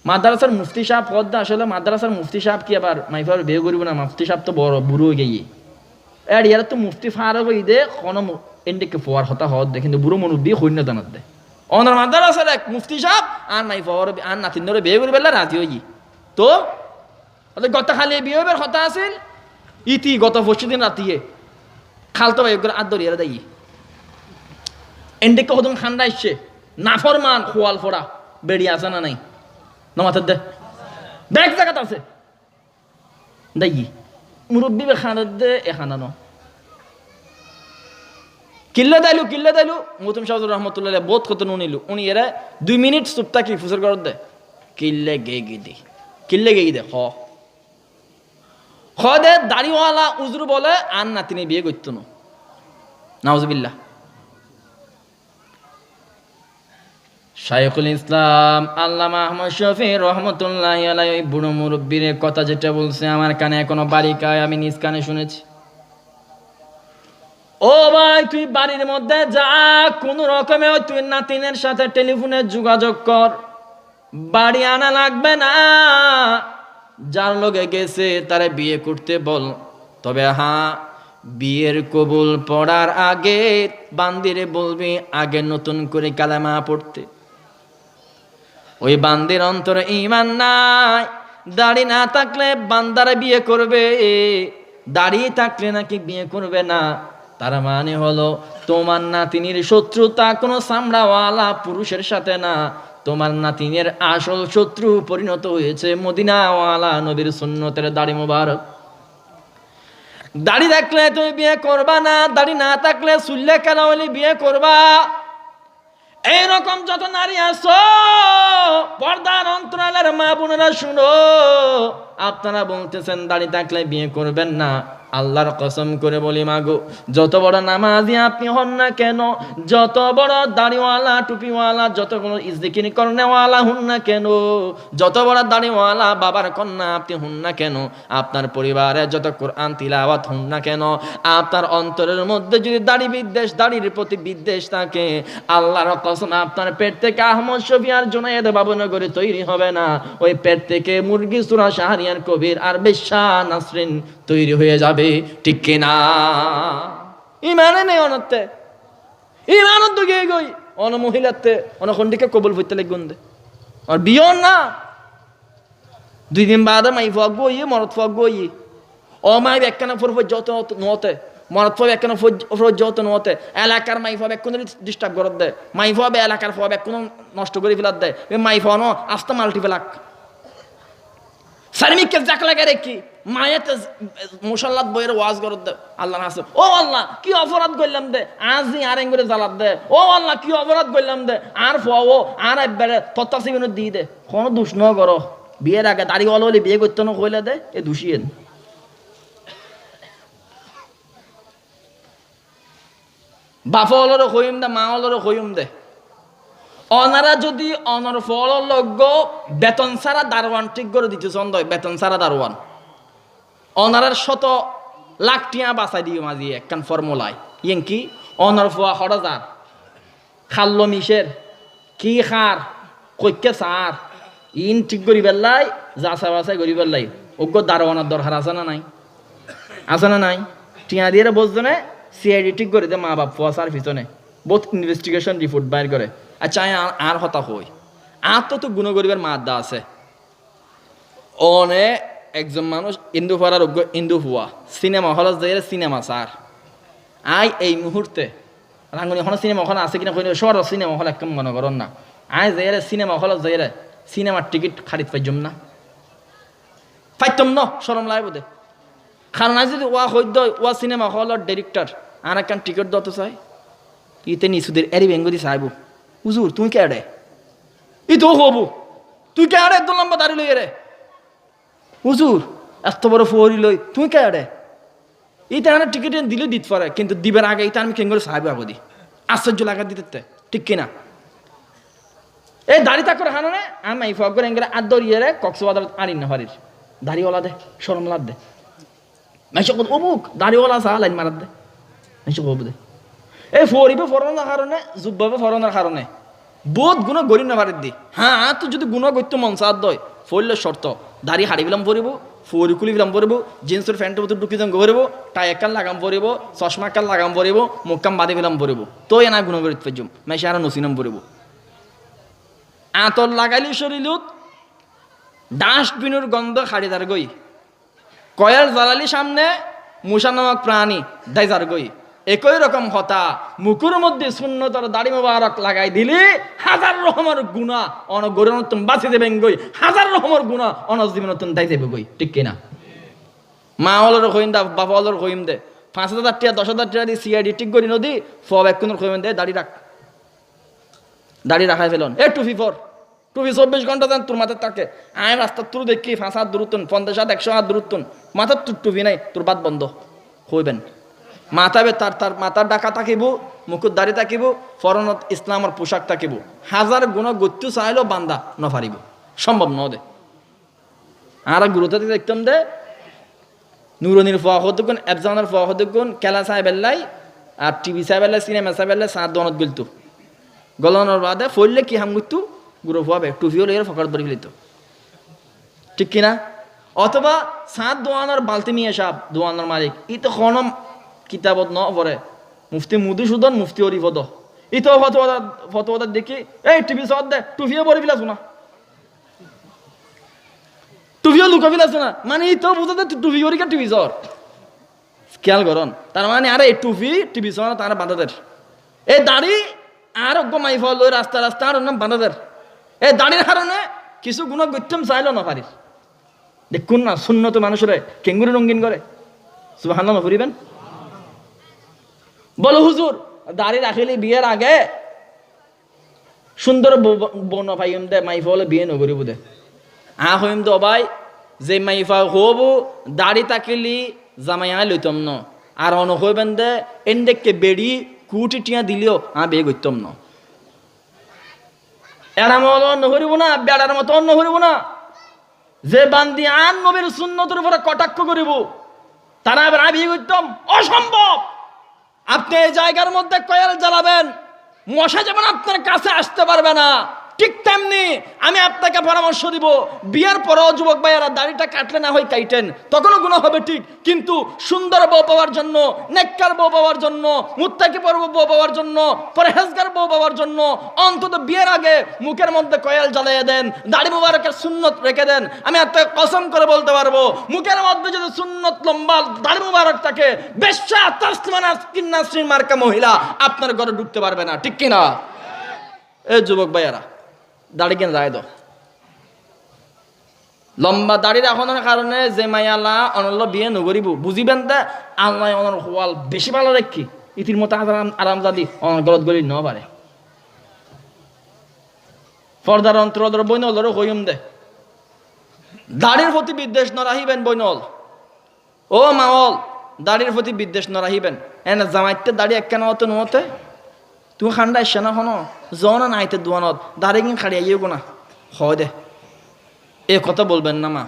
মাদ্রাসার মুফতি সাহেব পদ আসলে মাদ্রাসার মুফতি সাহেব কি আবার মাইফার বিয়ে করব না? মুফতি সাহেব তো বড় বুড়ো হয়ে গিয়ে আর ইয়ার তো মুফতি ফার হই দে কোন এন্ডিকে ফুয়ার হতা হদ দে, কিন্তু বুড়ো মনু বিয়ে হইন জানাত দে। অনর মাদ্রাসার এক মুফতি সাহেব আর মাইফার আর নাতিন ধরে বিয়ে করবে রাজি হই। তো গত খালি বিয়ে হইবার কথা আছিল, ইতি গত 25 দিন রাতিয়ে খালতো ভাই আর দরিয়ারে দেয় এন্ডিকে হদম খান্ডা আসছে, নাফরমান খোয়াল ফোড়া বেড়ি আছে না নাই নমাতের দে ব্যাগ জায়গাত আছে দেই মুরব্বী বে খানার দে এখানা ন কিল্লে দাইলু মৌতম শাহুজুর রহমতুল্লাহ বোধ কত নুনিলু উনি এরা 2 মিনিট চুপটা কি ফুসের করত দে কিল্লে গে গিদি কিল্লে গে দে দে দাড়িওয়ালা উজরু বলে আর নাতিনি বিয়ে করতো না, নাউজুবিল্লাহ। শাইখুল ইসলাম আল্লামা আহমদ শফি রহমতুল্লাহ আলাইহি বুড়ো মুরব্বীর কথা যেটা বলছে আমার কানে এখনো বারিকায়, আমি নিজ কানে শুনেছি। ও ভাই, তুই বাড়ির মধ্যে যা, কোন রকমে তুই নাতিনের সাথে টেলিফোনে যোগাযোগ কর, বাড়ি আনা লাগবে না, যার লগে গেছে তারে বিয়ে করতে বল। তবে হ্যাঁ, বিয়ের কবুল পড়ার আগে বান্দিরে বলবি আগে নতুন করে কালেমা পড়তে। ওই বান্দির অন্তরে ঈমান নাই, দাড়ি না থাকলে বান্দারা বিয়ে করবে, দাড়ি থাকলে নাকি বিয়ে করবে না। তার মানে হলো তোমার নাতিনির শত্রুতা কোনো চামড়াওয়ালা পুরুষের সাথে না, তোমার নাতিনের আসল শত্রু পরিণত হয়েছে মদিনাওয়ালা নবীর সুন্নতের দাড়ি মোবারক। দাড়ি থাকলে তুমি বিয়ে করবা না, দাড়ি না থাকলে চুল্লে কেন হলে বিয়ে করবা। এইরকম যত নারী আছো পর্দার অন্তরালের মা বোনেরা শুনো, আপনারা বলতেছেন দাড়ি থাকলে বিয়ে করবেন না। আল্লাহর কসম করে বলি মাগো, যত বড় নামাজি আপনি হন না কেন, যত বড় দাড়িওয়ালা টুপিওয়ালা, যত বড় ইজদিকির করনেওয়ালা হন না কেন, যত বড় দাড়িওয়ালা বাবার কন্যা আপনি হন না কেন, আপনার পরিবারে যত কোরআন তিলাওয়াত হন না কেন, আপনার অন্তরের মধ্যে যদি দাড়ি বিদ্বেষ, দাড়ির প্রতি বিদ্বেষ থাকে, আল্লাহর কসম আপনার পেট থেকে আহমদ শফি আর জুনায়েদ বাবুনগরে তৈরি হবে না। ওই পেট থেকে মুরগি সুরা শাহরিয়ার কবির আর বেশ্যা নাসরিন তৈরি হয়ে যাবে। ঠিক কিনা? ইমানে নেই অনতে, ইমানত গিয়ে গই অন মহিলাতে অনখন্ডিকে কবল হইতে লাগুন দে আর বিয়ে না। 2 দিন বাদে মাই ফক গই মরত ফক গই ও মাই একখানা ফর যত নতে মরত ফক একখানা ফর যত নতে এলাকার মাই ফক কোন ডিস্টার্ব করত দে, মাই ফক এলাকার ফক কোন নষ্ট করে ফেলাত দে, মাই ফক ন আস্তা মাল্টিপ্লাক সার্মিককে জাক লাগে রে কি মায়েতে মুসাল্লাত বইয়ের ওয়াজ করত দে। আল্লাহ না আছে, ও আল্লাহ কি অপরাধ করলাম দে, আজি আর এঙ্গুরে জ্বালাত দে, ও আল্লাহ কি অপরাধ করলাম দে, আর ফো আর একবারে তত্ত্বাসিবিন দিয়ে দে। কোনো দোষ ন করো, বিয়ের আগে দাড়ি ওয়ালা হলে বিয়ে করতে না কইলে দে, এ দোষিয়েন। বাপা হলরও কইম দে, মা হলরও কইম দে। অনারা যদি অনর ফল লগ্য বেতন ছাড়া দারোয়ান ঠিক করে দিতে চন্দ, বেতন ছাড়া দারোয়ান অনারার 100 লাখ টিয়া বাঁচাই দিও মাঝি একখান ফর্মুলায় ইয়েন কি অনর ফোয়া 100,000 খাল্লো মিশের কি খার কইকে সার ইন ঠিক করি বেল্লাই যাচা বাছাই করি বেল্লাই ওগ্য দারোয়ানের দরকার আছে না নাই? আছে না নাই? টিয়া দিয়ে বসজনে সিআইডি ঠিক করে দে, মা বাপ ফোয়া সার পিছনে বহুত ইনভেস্টিগেশন রিপোর্ট বাইর করে। আচ্ছা আর হতা হই আর তো গুণ গরিবের মাদ্দা আছে। অনে একজন মানুষ ইন্দু ফারার ইন্দু হুয়া সিনেমা হল যাই সিনেমা সার আই এই মুহূর্তে রাঙ্গুনি এখন সিনেমা হল আছে কিনা কই সর সিনেমা হল একদম মনে করেন না। আই যাই সিনেমা হল যাই সিনেমার টিকিট খারিদ পাইজম না, পাইতম ন সরম লাগবে দে। কারণ আজ যদি ওয়া হইদ ওয়া সিনেমা হলের ডিরেক্টর আর একখান টিকিট দত চাই ইতে নিচুদের এরি বেঙ্গলি চাইব হুজুর তুই কে রে ই তো হবু তুই কে আরে একদম লম্বা দাঁড়ি লই রে হুজুর এত বড় ফোরি লই তুই কে রে ইতে আনা টিকিট দিলে দিতে পারে কিন্তু দিবার আগে ইতে আমি কেন করে চাইব আগদি আশ্চর্য লাগা দিতে ঠিক কিনা? এই দাড়ি তাকর হাননে আমি ফক করে এঙ্গরে আর দরিয়ে রে কক্সবাজার আনিন না হারির দাড়িওয়ালা দে শরম লাগ দে মাইসক অমুক দাড়িওয়ালা চা লাইন মারাত দে মাইসক হবু দে। এই ফরিবে ফরনের কারণে যুবভাবে ফরনের কারণে বহুত গুণ গরিব না বাড়ির দি। হ্যাঁ তো যদি গুণ করতে মন সাদ দয় ফরলে শর্ত দাড়ি হাড়ি বিলাম পরিব, ফরি খুলি বিলাম পরিব, জিন্সের প্যান্টের ভিতর ঢুকি যাম পরিব, টাই একাল লাগাম পরিব, চশমা একাল লাগাম পরিব, মুখাম বাদে বিলাম পরিব, তো এনা গুণ করিত পাইজম মেসে আর নসিনাম পরিব। আতর লাগাইলি শরীরত ডাস্টবিনের গন্ধ খাড়ি দার গই, কয়াল জ্বালালি সামনে মূষা নামক প্রাণী দায় যার গই। একই রকম হতা মুকুর মধ্যে সুন্নতর দাড়ি মোবারক লাগাই দিলি 1000 রকমের গুণা অন গরিনতন বাঁচি দেবেন গই, 1000 রকমের গুণা অনস জীবনতন দাই দেবে গই ঠিক কিনা? মা হলর কইম দা বাবা হলর কইম দে 5,000 টাকা 10,000 টাকা দিয়ে সিআইডি ঠিক করি নদী ফব এক কোন কইম দে দাড়ি রাখ, দাড়ি রাখাই ফেলন এ টুপি 24 ঘন্টা দেন তোর মাথার থাকে। আয় রাস্তা তোর দেখি 5 হাত দূরত্বন 50 হাত 100 হাত দূরত্বন মাথার তোর টুপি নাই তোর বাদ বন্ধ হইবেন। মাথাবে তার মাথার ডাকা থাকিব, মুকুট দাড়ি থাকিব, ফরনত ইসলামের পোশাক থাকিব, 1000 গুণ গত্যু চাইলেও বান্দা নফারিব সম্ভব ন দে। আর গুরুত্ব দেখতাম দে নুরনির ফোয়া হতুন এফজানের ফোয়া হতুন খেলা সাহেবেল্লাই আর টিভি সাহেবেল্লাই সিনেমা সাহেবেল্লাই 7 দনত গলত গলনের বাদে ফললে কি হাম গত্যু গুরু ফোয়াবে টুফিও লেগে ফকর ধরে ফেলিত ঠিক কিনা? অথবা 7 দোয়ানোর বালতি নিয়ে সাপ দোয়ানোর মালিক ই তো খনম কিতাবত ন পড়ে মুফতি মধুসূদন মুফতি হরিপদ ই তো ফতোয়াদার দেখি এই টিভি সদ দে টুফিও পরে ফেলাছো না, টুফিও লুকা ফেলাছো না, মানে ই তো বুঝতে টুফি হরিকা টিভি সর খেয়াল করন। তার মানে আরে এই টুফি টিভি সর তারা বাঁধাদের এই দাড়ি আর মাই ফল ওই রাস্তা আর নাম বাঁধাদের এই দাড়ির কারণে কিছু গুণ গত্যম চাইল না পারিস দেখুন না শূন্যত মানুষের কেঙ্গুরি রঙ্গিন করে সুবহানাল্লাহ ফুরিবেন? বলো হুজুর দাড়ি রাখিলে বিয়ের আগে সুন্দর বন পাইম দে মাইফা হলে বিয়ে নগরিব দে হইম দো ভাই যে মাইফা হব দাড়ি তাকিলি জামাইয়া লইতম ন আর অন হইবেন দে এন্ডেককে বেড়ি কুটি টিয়া দিলিও বিয়ে করতাম ন এরা মতো অন্য হরিব না বেড়ার মতো অন্য হরিব না যে বান্দি আন নবীর সুন্নতের উপরে কটাক্ষ করিব তারা এবার বিয়ে করতাম অসম্ভব। আপনি এই জায়গার মধ্যে কয়েল জ্বালাবেন মশা যেমন আপনার কাছে আসতে পারবে না, ঠিক তেমনি আমি আপনাকে পরামর্শ দিব বিয়ের পরেও যুবক ভাইয়েরা দাড়িটা কাটলে না হয় কাইটেন, তখনও গুনাহ হবে ঠিক, কিন্তু সুন্দর বউ পাওয়ার জন্য, নেককার বউ পাওয়ার জন্য, মুত্তাকি বউ পাওয়ার জন্য, পরহেজগার বউ পাওয়ার জন্য অন্তত বিয়ের আগে মুখের মধ্যে কয়েল জ্বালিয়ে দেন, দাড়ি মুবারকের সুন্নত রেখে দেন। আমি আপনাকে কসম করে বলতে পারবো মুখের মধ্যে যদি সুন্নত লম্বা দাড়ি মুবারক থাকে বেশ্যা তাসলিমা নাসরিন মার্কা মহিলা আপনার ঘরে ঢুকতে পারবে না, ঠিক কিনা? এই যুবক ভাইয়েরা দাড়ি কেন রায় দাও লম্বা দাড়ি রাখানোর কারণে যে মায়ালা অনল্য বিয়ে নগরিব বুঝিবেন তা আল্লাহ অনর হওয়াল বেশি ভালো রেখি ইতির মতো আরামজাদি অনর গলত গলি ন পারে ফর্দার অন্তর বইনলরও হইম দে দাড়ির প্রতি বিদ্বেষ ন রাখিবেন বইনল ও মাওল দাড়ির প্রতি বিদ্বেষ ন রাখিবেন এনে জামাইতে দাড়ি একখান হতে নহতে তুমি খান্ডা এসে না হনো जना नाइते दुआনত दारे किन खाड़िया गो ना হয় দে এ কথা বলবেন না মা।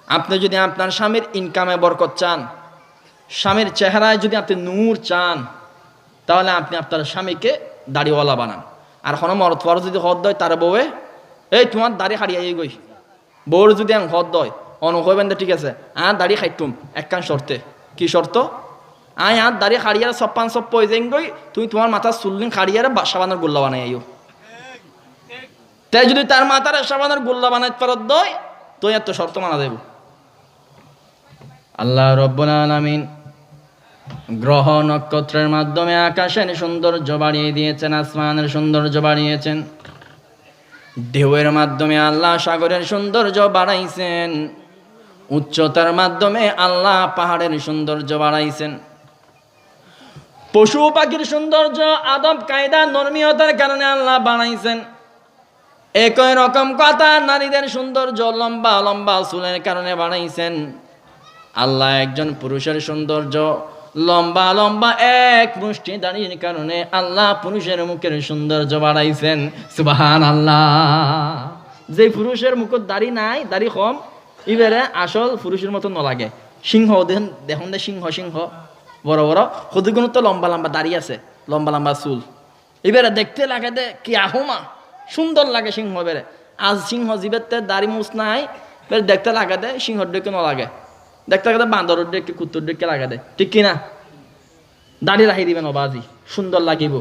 আপনি যদি আপনার স্বামীর ইনকামে বরকত চান, স্বামীর চেহারায় যদি আপনি নূর চান, তাহলে আপনি আপনার স্বামীকে দাড়িওয়ালা বানান। আর কোনো মরদ ফর যদি হদ দয় তার বউয়ে এই তোমার দাড়ি খাড়িয়া গই বউর যদি হদ দয় অন হইবেন ঠিক আছে দাড়ি খাইতুম একখান শর্তে। কি শর্ত? আর দাড়ি খাড়িয়ার সপ্পান সপ পয়জেন গই তুমি তোমার মাথার চুল্লিন খাড়িয়ার সাবানের গোল্লা বানাই আইও। তাই যদি তার মাথার সাবানের গোল্লা বানাই পারত দয় তো এত শর্ত মানা দেব। আল্লাহ রব্বুল আলামিন গ্রহ নক্ষত্রের মাধ্যমে আকাশের সৌন্দর্য বাড়িয়ে দিয়েছেন, আসমানের সৌন্দর্য বাড়িয়েছেন, ঢেউয়ের মাধ্যমে আল্লাহ সাগরের সৌন্দর্য বাড়াইছেন, উচ্চতার মাধ্যমে আল্লাহ পাহাড়ের সৌন্দর্য বাড়াইছেন, পশু পাখির সৌন্দর্য আদব কায়দা নরমিয়তার কারণে আল্লাহ বানাইছেন। একই রকম কথা নারীদের সৌন্দর্য লম্বা লম্বা চুলের কারণে বানাইছেন। আল্লাহ একজন পুরুষের সৌন্দর্য লম্বা লম্বা এক মুষ্টি দাড়ির কারণে আল্লাহ পুরুষের মুখের সৌন্দর্য বাড়াইছেন। সুবহানাল্লাহ। যে পুরুষের মুখের দাড়ি নাই, দাড়ি কম, এবারে আসল পুরুষের মতো নলাগে। সিংহ দেখুন দেখুন দে সিংহ সিংহ বড় বড় সদুগুণ তো লম্বা লম্বা দাড়ি আছে, লম্বা লম্বা চুল, এবারে দেখতে লাগে দে কি আহুমা সুন্দর লাগে সিংহ। বেড়ে আজ সিংহ জীবের দাড়ি মুছ নাই, বেড়ে দেখতে লাগে দে সিংহর ডেকে নলাগে, দেখতে লাগে বান্দরের ডেকে কুত্তর ডেকে লাগে দে, ঠিক কিনা? দাড়ি রাখি দিবেন অবাজি সুন্দর লাগিব।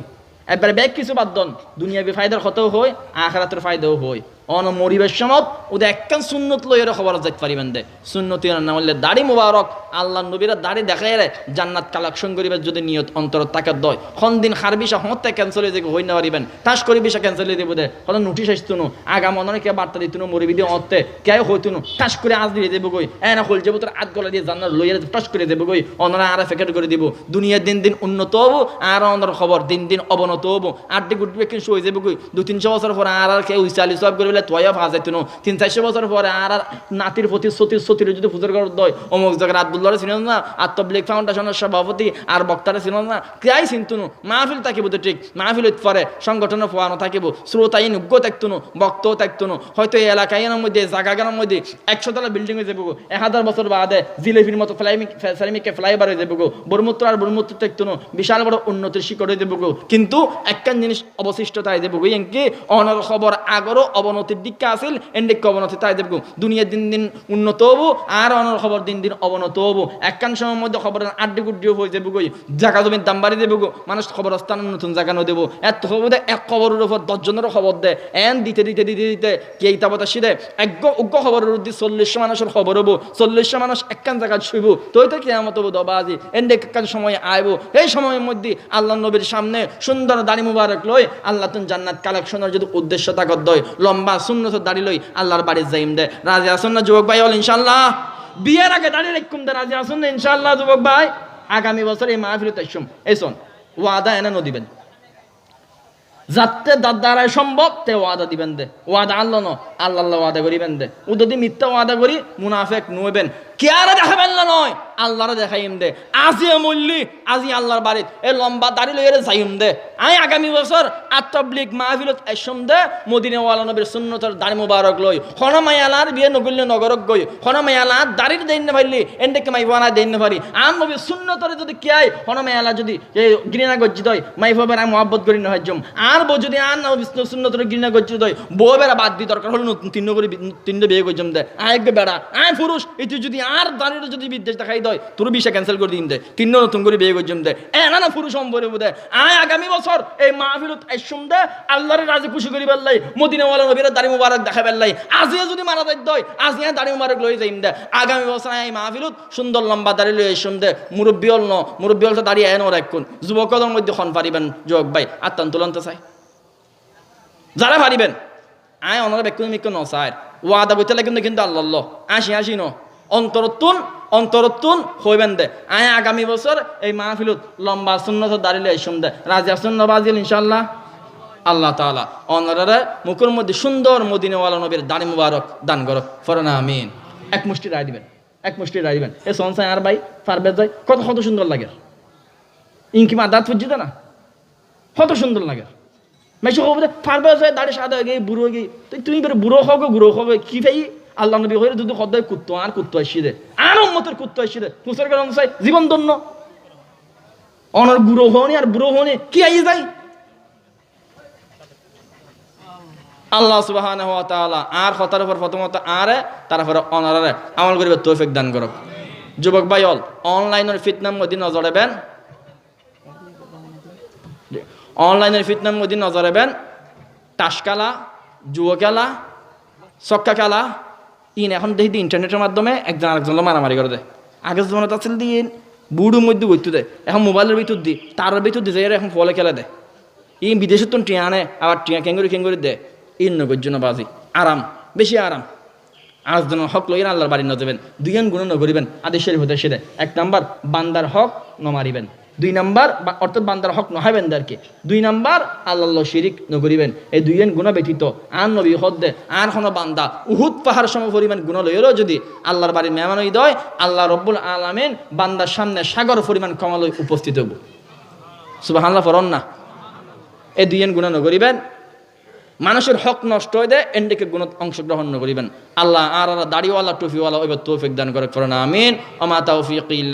একবারে ব্যাগ কিছু বাদ দন, দুনিয়া ফায়দার ক্ষতও হয়, আখিরাতের ফায়দাও হয়। অন মরিবের সময় ওদের একখান সুন্নত লইয়ের খবর যাইতে পারিবেন দে। সুন্নতি না বললে দাড়ি মুবারক আল্লাহ নবীরা দাড়ি দেখাই রে জান্নাত কালেকশন করিবে যদি নিয়ত অন্তর তাকে দয় খন দিন খার বিষা হতে ক্যান্সেল হয়ে যাবে হই না পারিবেন টাস করি বিষা ক্যান্সেল হয়ে দেবো দে হলো নোটিশ আসতুনো আগা মনে কে বার্তা দিতুনো মরিবি দিয়ে অতে কে হইতুনো টাস করে আজ দিয়ে দেবো গই না হল যাবো তোর আধ গলা দিয়ে জান্নাত লইয়ের টাস করে দেবো গই অনরা আর ফেকেট করে দিব। দুনিয়া দিন দিন উন্নত হবো আর অনর খবর দিন দিন অবনত হবো। আড্ডি গুডবে কিন্তু হয়ে যাবো গই 200-300 বছর পরে আর কেউ 40 করে তোয়া ভাজ যাইতুনো 300-400 বছর পরে আর নাতির প্রতি সতীর যদি পুজোর করার দয় অমুক জায়গার আব্দুল্লাহ ছিল না, আত্মব্লিক ফাউন্ডেশনের সভাপতি আর বক্তারা ছিল না, ক্রিয়াই চিন্তুনো মাহফিল থাকিব তো ঠিক মাহফিল পরে সংগঠনের ফোয়ানো থাকিব, শ্রোতাই নুজ্ঞ থাকতুনো, বক্তও থাকতুনো। হয়তো এই এলাকায় মধ্যে জায়গার মধ্যে 100 তলা বিল্ডিং হয়ে যাবো, 1000 বছর বাদে জিলেপির মতো ফ্লাইমিকে ফ্লাইওভার হয়ে যাবো, ব্রহ্মপুত্র আর ব্রহ্মপুত্র থাকতুনো, বিশাল বড় উন্নতির শিকড় হয়ে যাবো। কিন্তু একখান জিনিস অবশিষ্ট তাই দেবো এনকি অনর খবর আগরও অবনতির দিকে আসিল এন্ডিক অবনতি তাই দেবো। দুনিয়া দিন দিন উন্নত হবো আর অনর খবর দিন দিন অবনত হবো। একখান সময়ের মধ্যে খবরের আড্ডি গুড্ডিও হয়ে যাবো গই, জায়গা জমির দাম বাড়ি দেবো, মানুষ খবর স্থান নতুন জায়গা নো দেবো। এত খবর দেয় এক খবরের উপর 10 জনেরও খবর দেয়, এন দিতে দিতে দিতে দিতে কে ইতাবতা সিদে উগ্র খবরের উদ্দি 40 মানুষের খবর হবো, 40 মানুষ একখান জায়গায় শুইব, তোই তো কেয়ামত হবো দবাজি এন্ডে একখান সময় আইবো। এই সময়ের মধ্যে আল্লাহ নবীর সামনে সুন্দর দাড়ি মুবারক লই আল্লাহ তুন জান্নাত কালেকশনের যদি উদ্দেশ্য তাকত দয় লম্বা সুন্নত দাড়ি লই আল্লাহর বাড়ির যাইম দে। রাজি আসুন না যুবক ভাই? বল ইনশাআল্লাহ। বিয়ের আগে দাঁড়িয়ে রেখুম দে রাজি আসুন না ইনশাআল্লাহ যুবক ভাই আগামী বছর এই মাহফিলে তাইসুম এসন ওয়াদা এনে নদিবেন যাতে দ্বারায় সম্ভব তে ওয়াদা দিবেন দে ওয়াদা আল্লাহ ন আল্লাহ ওয়াদা করিবেন দে ও যদি মিথ্যা ওয়াদা করি মুনাফেক নইবেন কে আর দেখাবেন না নয় আল্লাহরে দেখাইম দে আজি মূল্যি আজি আল্লাহর বাড়িত এই লম্বা দাড়ি লইরে যাইম দে আই আগামী বছর আত্মবলিক মাহফিলত এসম দে মদিনা ওয়ালা নবীর সুন্নতের দাড়ি মুবারক লই হন মায়ালার বিয়ে নগল্য নগরক গই হন মায়ালার দাড়ির দেন না পারলি এন্ডেকে মাই বানা দেন না পারি আম নবীর সুন্নতরে যদি কি আই হন মায়ালা যদি এই ঘৃণা গজ্জিত হয় মাই ফাবের আমি মহব্বত করি না হজম আর বউ যদি আর নবী সুন্নতরে ঘৃণা গজ্জিত হয় বউ বেড়া বাদ দি দরকার হলো তিন করে তিনটে বিয়ে গজ্জম দে আয় বেড়া আয় পুরুষ এটি যদি আর দাঁড়িয়ে যদি বিদ্বেষ দেখাই দেয় তোর বিষয় ক্যান্সেল করে দিন দে তিন নতুন করে বিয়ে করছম দে না পুরুষ সম্পর্কে বোধ আয় আগামী বছর এই মাহফিলত এসম দে আল্লাহর রাজি খুশি করি বেল্লাই মদিনা ওয়ালা নবীর দাড়ি মুবারক দেখা বেল্লাই আজিয়া যদি মারা যাই দয় আজিয়া দাড়ি মুবারক লই যাইম দে আগামী বছর এই মাহফিলত সুন্দর লম্বা দাড়ি লই এসম দে মুরব্বী হল ন মুরব্বী হল দাঁড়িয়ে এন রাখুন যুবকদের মধ্যে খন পারিবেন যুবক ভাই আত্মান তুলন্ত চাই যারা পারিবেন আয় অনারা বেকুন মিকুন নসায় ওয়াদা বইতে লাগেন কিন্তু আল্লাহ আসি ন অন্তরতুন হইবেন দে আয় আগামী বছর এই মাহফিলত লম্বা সুন্নত দাঁড়িলে এসম দে রাজি আসুন নবাজিল ইনশাআল্লাহ আল্লাহ তাআলা অনারারে মুখের মধ্যে সুন্দর মদিনাওয়ালা নবীর দাড়ি মুবারক দান করক ফরনা আমিন এক মুষ্টি রায় দিবেন এ সনসাই আর ভাই পারবে যাই কত সুন্দর লাগে ইনকি মাদাত ফুজিত না কত সুন্দর লাগে মেশো হবে পারবে যাই দাড়ি সাদা হয়ে গিয়ে বুড়ো হয়ে গিয়ে তুমি বুড়ো হোক কি ভাই আল্লাহ নবী হইরে যদি খদ্দায় কুত্তো আসি দে আর উম্মতের কুত্তো আসি দে মুসের কারণ চাই জীবন দন্য অনর বুড়ো হনি আর বুড়ো হনি কি আই যায় আল্লাহ সুবহানাহু ওয়া তাআলা আর কথার উপর প্রথমত আরে তারপরে অনারে আমল করিবে তৌফিক দান করুক যুবক ভাই অল অনলাইনের ফিতনার মধ্যে নজর দেবেন তাস খেলা জুয়া খেলা ছক্কা খেলা এখন দেখি ইন্টারনেটের মাধ্যমে একজন আরেকজন মারামারি করে দেয় আগের জমানাতে আসলে দিন বুড়োর মধ্যে বইতে দেয় এখন মোবাইলের ভিতর দি তারের ভিতর দিয়ে এরা এখন ফলে খেলা দেয় বিদেশের তো টিয়া আনে আবার টিয়া খেঙ্গুরি দেয় নগর জন্য বাজি আরাম বেশি আরাম আজ জন হক লইন আল্লাহর বাড়ি নজবেন দুইজন গুণ নগরিবেন আদেশের হতে সেরে এক নাম্বার বান্দার হক নমারিবেন দুই নাম্বার অর্থাৎ বান্দার হক নহাইবেন দারকে দুই নাম্বার আল্লাহ শিরিক নগরিবেন এই দুইজন গুণা ব্যতীত আর নবী হদ্দে আর কোনো বান্দা উহুদ পাহাড় সম পরিমাণ গুণ লইলেও যদি আল্লাহর বাড়ির মেহমান দয় আল্লাহ রব্বুল আলামিন বান্দার সামনে সাগর পরিমাণ কমালই উপস্থিত হব সুবহানাল্লাহ ফরন না এই দুইজন গুণা নগরিবেন মানুষের হক নষ্ট হয়ে দেয় এন্ডেকে গুণ অংশগ্রহণ করিবেন আল্লাহ আর দাড়িওয়ালা টুফিওয়ালা ওইবার তৌফিক দান করে করোনা আমিন ওমা তাওফিক ইল্লা